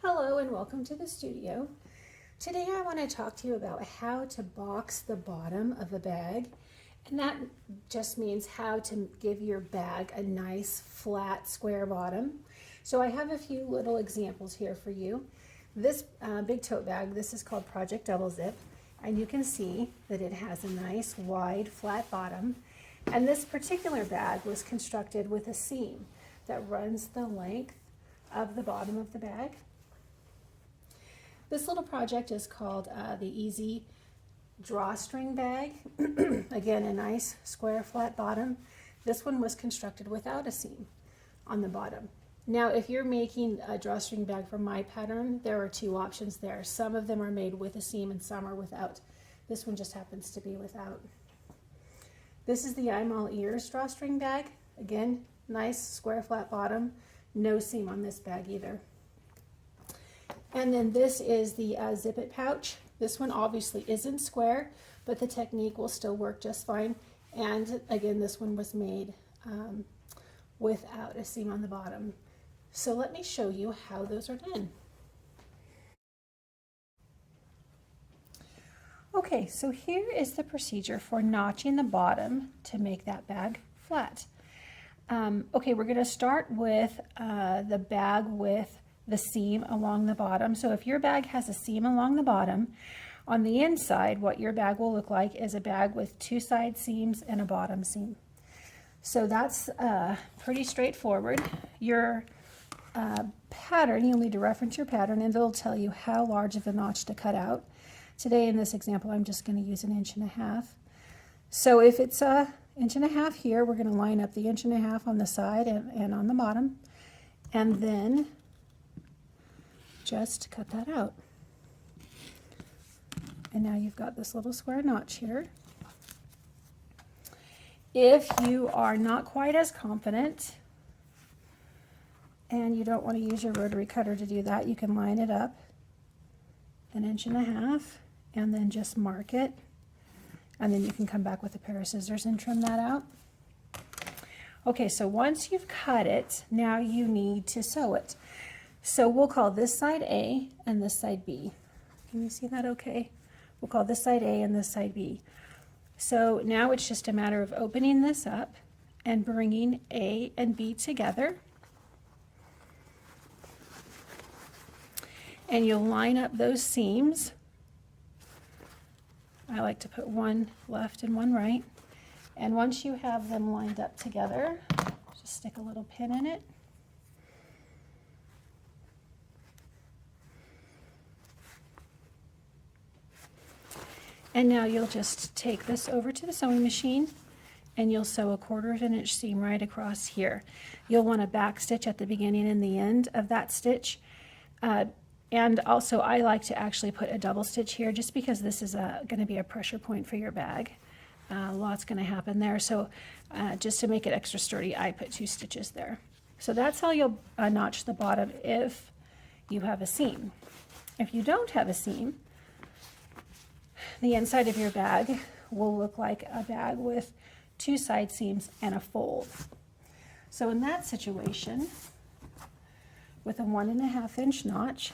Hello and welcome to the studio. Today I want to talk to you about how to box the bottom of a bag, and that just means how to give your bag a nice flat square bottom. So I have a few little examples here for you. This big tote bag, this is called Project Double Zip, and you can see that it has a nice wide flat bottom, and this particular bag was constructed with a seam that runs the length of the bottom of the bag. This little project is called the Easy Drawstring Bag. Again, a nice square flat bottom. This one was constructed without a seam on the bottom. Now, if you're making a drawstring bag from my pattern, there are two options there. Some of them are made with a seam and some are without. This one just happens to be without. This is the I'm All Ears drawstring bag. Again, nice square flat bottom, no seam on this bag either. And then this is the Zip It pouch. This one obviously isn't square, but the technique will still work just fine. And again, this one was made without a seam on the bottom. So let me show you how those are done. Okay, so here is the procedure for notching the bottom to make that bag flat. Okay, we're going to start with the bag with the seam along the bottom. So if your bag has a seam along the bottom, on the inside, what your bag will look like is a bag with two side seams and a bottom seam. So that's pretty straightforward. Your pattern, you'll need to reference your pattern and it'll tell you how large of a notch to cut out. Today in this example, I'm just going to use 1.5 inches. So if it's 1.5 inches here, we're going to line up the 1.5 inches on the side and on the bottom, and then just cut that out. And now you've got this little square notch here. If you are not quite as confident and you don't want to use your rotary cutter to do that, you can line it up 1.5 inches and then just mark it. And then you can come back with a pair of scissors and trim that out. Okay, so once you've cut it, now you need to sew it. So we'll call this side A and this side B. Can you see that okay? We'll call this side A and this side B. So now it's just a matter of opening this up and bringing A and B together. And you'll line up those seams. I like to put one left and one right. And once you have them lined up together, just stick a little pin in it. And now you'll just take this over to the sewing machine and you'll sew 1/4 inch seam right across here. You'll want to back stitch at the beginning and the end of that stitch. And also I like to actually put a double stitch here just because this is going to be a pressure point for your bag. Lots going to happen there. So just to make it extra sturdy, I put 2 stitches there. So that's how you'll notch the bottom if you have a seam. If you don't have a seam, the inside of your bag will look like a bag with 2 side seams and a fold. So in that situation, with a 1.5 inch notch,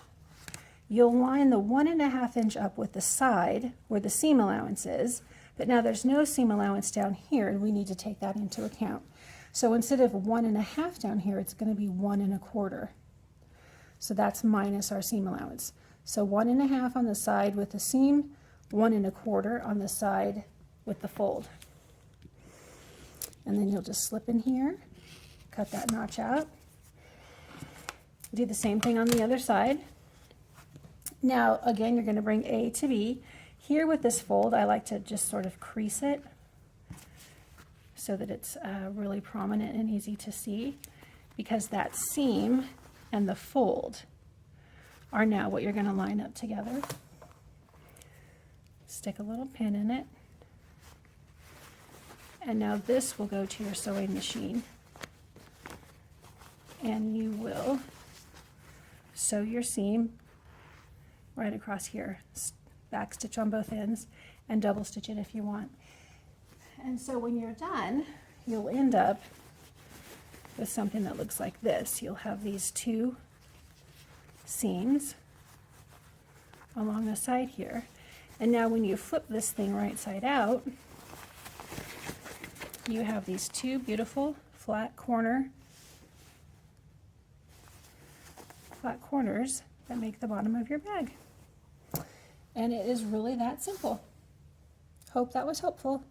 you'll line the 1.5 inch up with the side where the seam allowance is, but now there's no seam allowance down here and we need to take that into account. So instead of 1.5 down here, it's going to be 1 1/4. So that's minus our seam allowance. So 1.5 on the side with the seam, 1 1/4 on the side with the fold. And then you'll just slip in here, cut that notch out. Do the same thing on the other side. Now again, you're going to bring A to B. Here with this fold, I like to just sort of crease it so that it's really prominent and easy to see, because that seam and the fold are now what you're going to line up together. Stick a little pin in it. And now this will go to your sewing machine. And you will sew your seam right across here. Back stitch on both ends and double stitch it if you want. And so when you're done, you'll end up with something that looks like this. You'll have these 2 seams along the side here. And now when you flip this thing right side out, you have these two beautiful flat corners that make the bottom of your bag. And it is really that simple. Hope that was helpful.